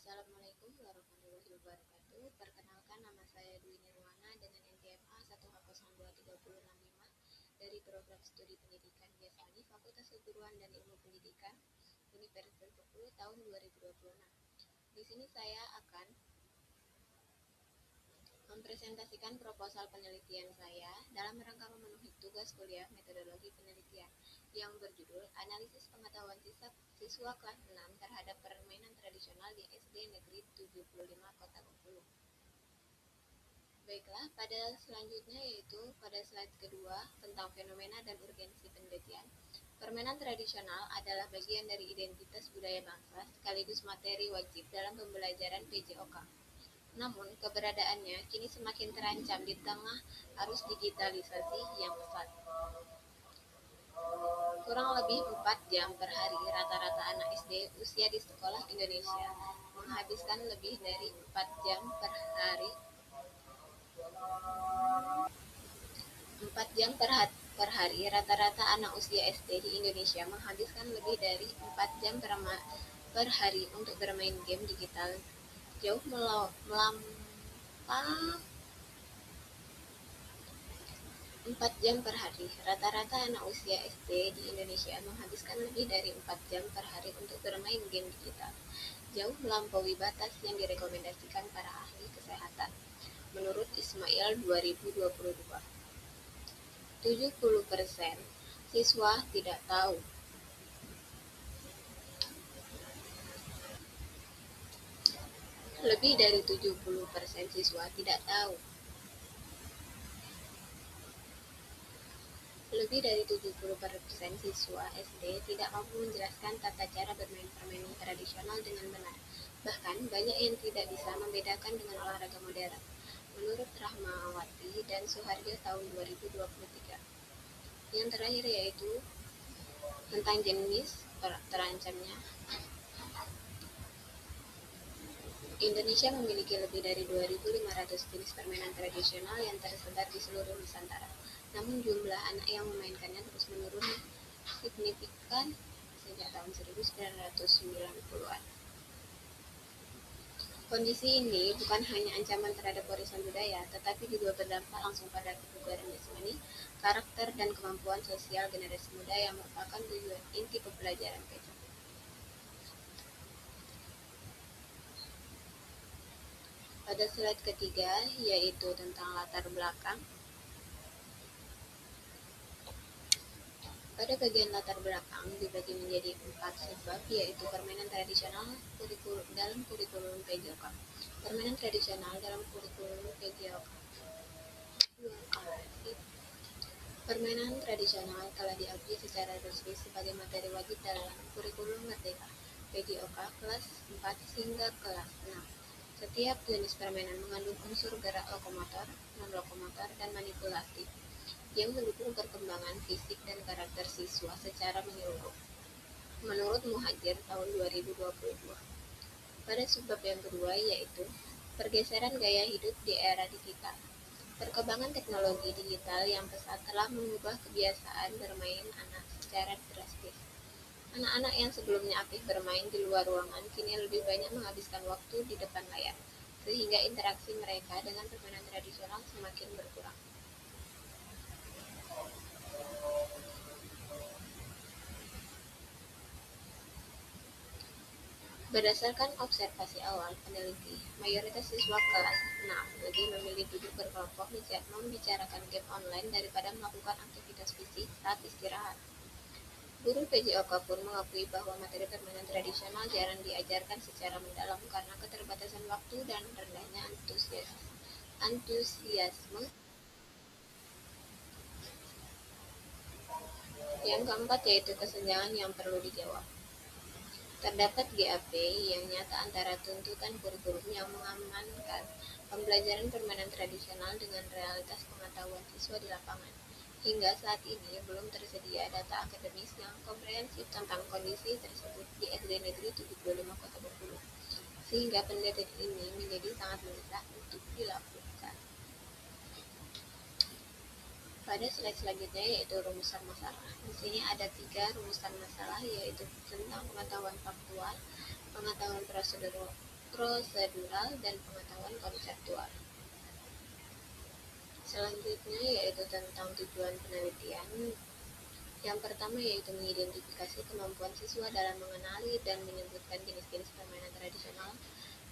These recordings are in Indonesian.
Assalamualaikum warahmatullahi wabarakatuh. Perkenalkan, nama saya Dwi Nirwana dengan NPM A 1H023065 dari Program Studi Pendidikan Biasani Fakultas Keguruan dan Ilmu Pendidikan Universitas Bengkulu tahun 2026. Di sini saya akan mempresentasikan proposal penelitian saya dalam rangka memenuhi tugas kuliah metodologi penelitian yang berjudul Analisis Pengetahuan Siswa kelas 6 terhadap permainan tradisional di SD Negeri 75 Kota Bengkulu. Baiklah, pada selanjutnya yaitu pada slide kedua tentang fenomena dan urgensi penelitian. Permainan tradisional adalah bagian dari identitas budaya bangsa sekaligus materi wajib dalam pembelajaran PJOK. Namun, keberadaannya kini semakin terancam di tengah arus digitalisasi yang pesat. Kurang lebih 4 jam per hari rata-rata anak SD usia di sekolah Indonesia menghabiskan lebih dari 4 jam per hari 4 jam per hari rata-rata anak usia SD di Indonesia menghabiskan lebih dari 4 jam per hari untuk bermain game digital, jauh melampaui 4 jam per hari. Rata-rata anak usia SD di Indonesia menghabiskan lebih dari 4 jam per hari untuk bermain game digital, jauh melampaui batas yang direkomendasikan para ahli kesehatan. Menurut Ismail 2022, 70% siswa tidak tahu. Lebih dari 70% siswa tidak tahu. Lebih dari 70% siswa SD tidak mampu menjelaskan tata cara bermain permainan tradisional dengan benar. Bahkan, banyak yang tidak bisa membedakan dengan olahraga modern. Menurut Rahmawati dan Suharjo tahun 2023. Yang terakhir yaitu tentang jenis terancamnya. Indonesia memiliki lebih dari 2.500 jenis permainan tradisional yang tersebar di seluruh Nusantara. Namun jumlah anak yang memainkannya terus menurun signifikan sejak tahun 1990-an. Kondisi ini bukan hanya ancaman terhadap warisan budaya, tetapi juga berdampak langsung pada kebugaran jasmani, karakter, dan kemampuan sosial generasi muda yang merupakan tujuan inti pembelajaran PJ. Pada slide ketiga, yaitu tentang latar belakang. Pada bagian latar belakang dibagi menjadi 4 subbab, yaitu permainan tradisional dalam kurikulum PJOK, permainan tradisional dalam kurikulum PJOK. Permainan tradisional telah diakui secara resmi sebagai materi wajib dalam kurikulum Merdeka PJOK kelas 4 hingga kelas 6. Setiap jenis permainan mengandung unsur gerak lokomotor, non-lokomotor, dan manipulatif yang mendukung perkembangan fisik dan karakter siswa secara menyeluruh. Menurut Muhajir tahun 2022. Pada subbab yang kedua yaitu pergeseran gaya hidup di era digital. Perkembangan teknologi digital yang pesat telah mengubah kebiasaan bermain anak secara drastis. Anak-anak yang sebelumnya aktif bermain di luar ruangan kini lebih banyak menghabiskan waktu di depan layar, sehingga interaksi mereka dengan permainan tradisional semakin berkurang. Berdasarkan observasi awal peneliti, mayoritas siswa kelas 6 lebih memilih duduk berkelompok membicarakan game online daripada melakukan aktivitas fisik saat istirahat. Guru PJOK pun mengakui bahwa materi permainan tradisional jarang diajarkan secara mendalam karena keterbatasan waktu dan rendahnya antusiasme. Yang keempat yaitu kesenjangan yang perlu dijawab. Terdapat GAP yang nyata antara tuntutan kurikulum yang mengamankan pembelajaran permainan tradisional dengan realitas pengetahuan siswa di lapangan. Hingga saat ini belum tersedia data akademis yang komprehensif tentang kondisi tersebut di SD Negeri 75 Kota Bengkulu, sehingga penelitian ini menjadi sangat mendesak untuk dilakukan. Pada slide selanjutnya yaitu rumusan masalah. Di sini ada 3 rumusan masalah, yaitu tentang pengetahuan faktual, pengetahuan prosedural, dan pengetahuan konseptual. Selanjutnya yaitu tentang tujuan penelitian. Yang pertama yaitu mengidentifikasi kemampuan siswa dalam mengenali dan menyebutkan jenis-jenis permainan tradisional,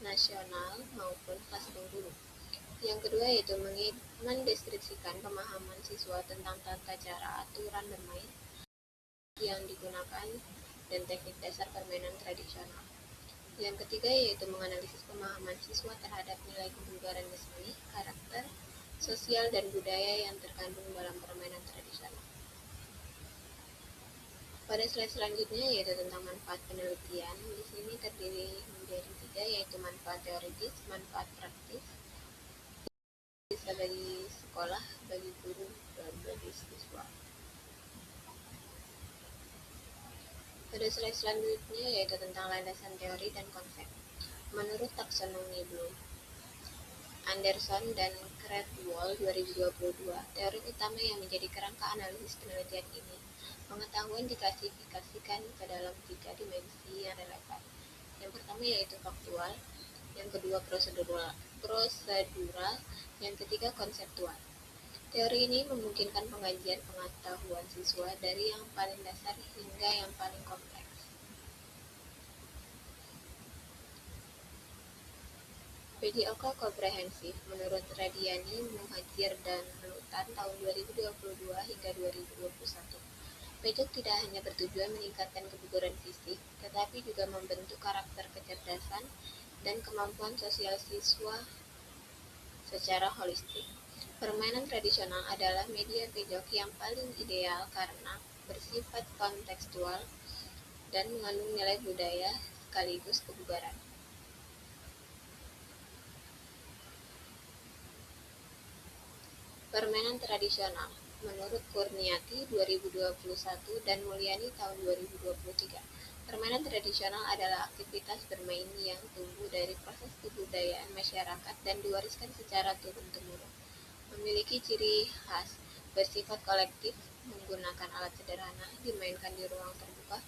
nasional, maupun khas Bengkulu. Yang kedua yaitu mendeskripsikan pemahaman siswa tentang tata cara aturan bermain yang digunakan dan teknik dasar permainan tradisional. Yang ketiga yaitu menganalisis pemahaman siswa terhadap nilai kebugaran jasmani, karakter, sosial, dan budaya yang terkandung dalam permainan tradisional. Pada slide selanjutnya yaitu tentang manfaat penelitian. Di sini terdiri menjadi 3 yaitu manfaat teoritis, manfaat praktis, bisa bagi sekolah, bagi guru, dan bagi siswa. Pada slide selanjutnya yaitu tentang landasan teori dan konsep. Menurut taksonomi Bloom, Anderson dan Cradwell 2022, teori utama yang menjadi kerangka analisis penelitian ini, pengetahuan diklasifikasikan ke dalam 3 dimensi yang relevan. Yang pertama yaitu faktual, yang kedua prosedural, yang ketiga konseptual. Teori ini memungkinkan pengkajian pengetahuan siswa dari yang paling dasar hingga yang paling kompleks. PJOK komprehensif menurut Radiani, Muhajir, dan Lutan tahun 2022 hingga 2021. PJOK tidak hanya bertujuan meningkatkan kebugaran fisik, tetapi juga membentuk karakter kecerdasan dan kemampuan sosial siswa secara holistik. Permainan tradisional adalah media PJOK yang paling ideal karena bersifat kontekstual dan mengandung nilai budaya sekaligus kebugaran. Permainan tradisional menurut Kurniati 2021 dan Mulyani tahun 2023. Permainan tradisional adalah aktivitas bermain yang tumbuh dari proses kebudayaan masyarakat dan diwariskan secara turun-temurun. Memiliki ciri khas, bersifat kolektif, menggunakan alat sederhana, dimainkan di ruang terbuka,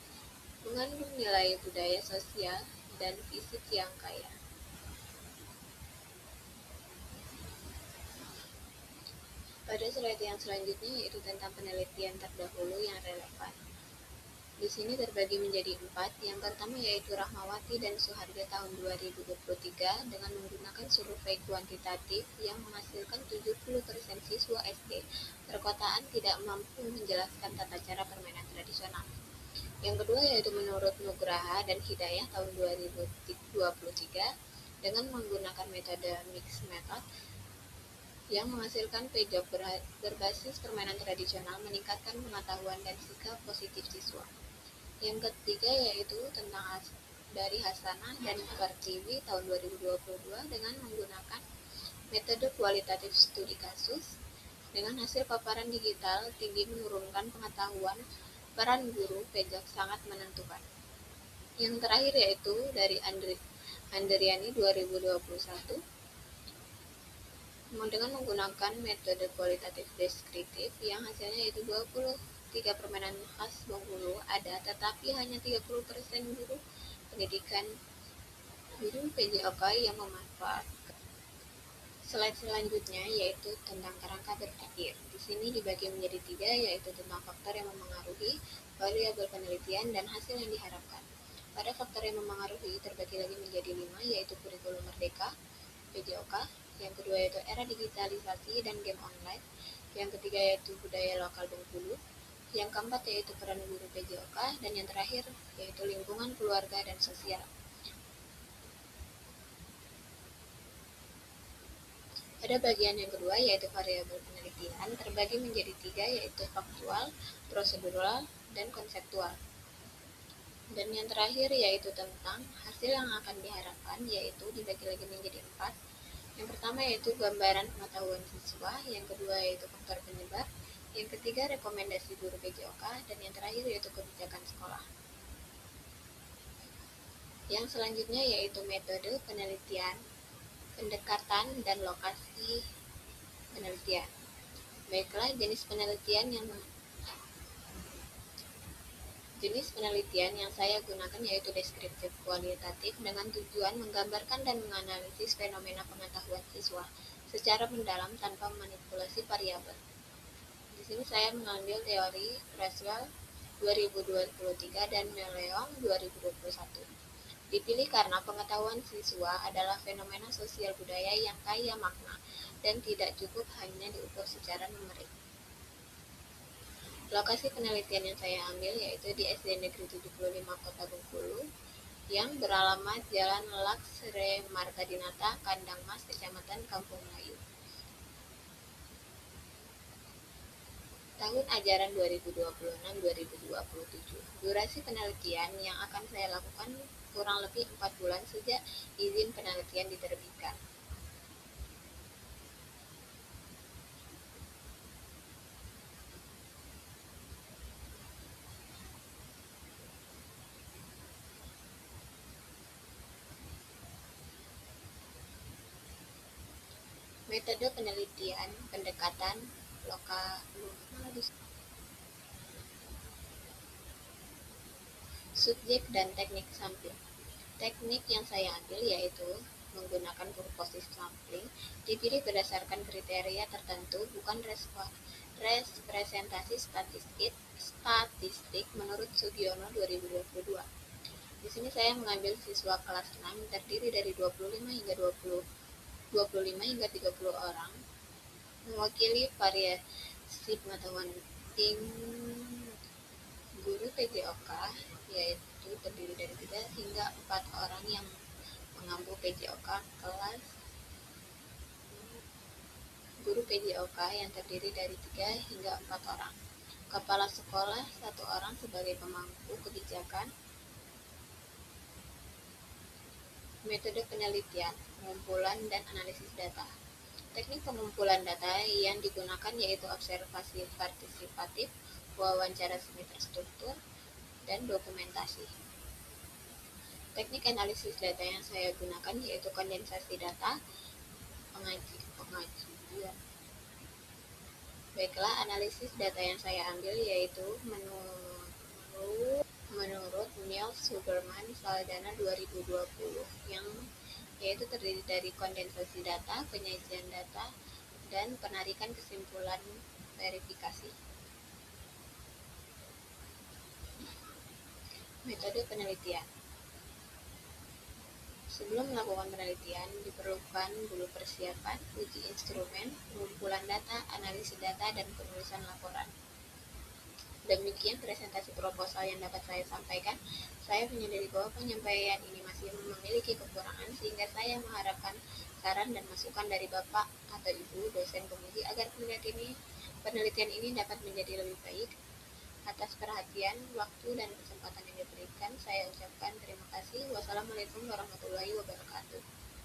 mengandung nilai budaya sosial dan fisik yang kaya. Pada slide yang selanjutnya yaitu tentang penelitian terdahulu yang relevan. Di sini terbagi menjadi 4. Yang pertama yaitu Rahmawati dan Suharjo tahun 2023 dengan menggunakan survei kuantitatif yang menghasilkan 70% siswa SD perkotaan tidak mampu menjelaskan tata cara permainan tradisional. Yang kedua yaitu menurut Nugraha dan Hidayah tahun 2023 dengan menggunakan metode mixed method yang menghasilkan PJOK berbasis permainan tradisional meningkatkan pengetahuan dan sikap positif siswa. Yang ketiga yaitu tentang dari Hasanah dan Pertiwi tahun 2022 dengan menggunakan metode kualitatif studi kasus dengan hasil paparan digital tinggi menurunkan pengetahuan peran guru PJOK sangat menentukan. Yang terakhir yaitu dari Andriani 2021 dengan menggunakan metode kualitatif deskriptif yang hasilnya yaitu 23 permainan khas Bengkulu ada, tetapi hanya 30% guru pendidikan guru PJOK yang memanfaatkan. Slide selanjutnya yaitu tentang kerangka berpikir. Di sini dibagi menjadi 3 yaitu tentang faktor yang memengaruhi, variabel penelitian, dan hasil yang diharapkan. Pada faktor yang memengaruhi terbagi lagi menjadi 5 yaitu kurikulum merdeka, PJOK. Yang kedua yaitu era digitalisasi dan game online. Yang ketiga yaitu budaya lokal Bengkulu. Yang keempat yaitu peran guru PJOK. Dan yang terakhir yaitu lingkungan keluarga dan sosial. Pada bagian yang kedua yaitu variabel penelitian terbagi menjadi 3 yaitu faktual, prosedural, dan konseptual. Dan yang terakhir yaitu tentang hasil yang akan diharapkan yaitu dibagi lagi menjadi 4. Yang pertama yaitu gambaran pengetahuan siswa, yang kedua yaitu faktor penyebab, yang ketiga rekomendasi guru PJOK, dan yang terakhir yaitu kebijakan sekolah. Yang selanjutnya yaitu metode penelitian, pendekatan, dan lokasi penelitian. Baiklah, jenis penelitian yang Jenis penelitian yang saya gunakan yaitu deskriptif kualitatif dengan tujuan menggambarkan dan menganalisis fenomena pengetahuan siswa secara mendalam tanpa manipulasi variabel. Di sini saya mengambil teori Creswell 2023 dan Meleong 2021. Dipilih karena pengetahuan siswa adalah fenomena sosial budaya yang kaya makna dan tidak cukup hanya diukur secara numerik. Lokasi penelitian yang saya ambil yaitu di SD Negeri 75 Kota Bengkulu yang beralamat Jalan Laksre Martadinata, Kandang Mas, Kecamatan Kampung Melayu. Tahun ajaran 2026-2027. Durasi penelitian yang akan saya lakukan kurang lebih 4 bulan sejak izin penelitian diterbitkan. Metode penelitian, pendekatan, lokal, subjek dan teknik sampling. Teknik yang saya ambil yaitu menggunakan posisi sampling, dipilih berdasarkan kriteria tertentu, bukan representasi statistik menurut Sugiono 2022. Di sini saya mengambil siswa kelas 6 terdiri dari 25 hingga 30 orang, mewakili variasi pengetahuan tim guru PJOK, yaitu terdiri dari 3 hingga 4 orang yang mengampu PJOK kelas guru PJOK yang terdiri dari 3 hingga 4 orang. Kepala sekolah 1 orang sebagai pemangku kebijakan. Metode penelitian, pengumpulan dan analisis data. Teknik pengumpulan data yang digunakan yaitu observasi partisipatif, wawancara semi terstruktur, dan dokumentasi. Teknik analisis data yang saya gunakan yaitu kondensasi data, pengajian. Baiklah, analisis data yang saya ambil yaitu menurut Niels Sugarman Saldanha 2020 yang yaitu terdiri dari kondensasi data, penyajian data, dan penarikan kesimpulan verifikasi. Metode penelitian. Sebelum melakukan penelitian, diperlukan dulu persiapan, uji instrumen, pengumpulan data, analisis data, dan penulisan laporan. Demikian presentasi proposal yang dapat saya sampaikan. Saya menyadari bahwa penyampaian ini masih memiliki kekurangan, sehingga saya mengharapkan saran dan masukan dari Bapak atau Ibu dosen pembimbing agar penelitian ini dapat menjadi lebih baik. Atas perhatian, waktu, dan kesempatan yang diberikan, saya ucapkan terima kasih. Wassalamualaikum warahmatullahi wabarakatuh.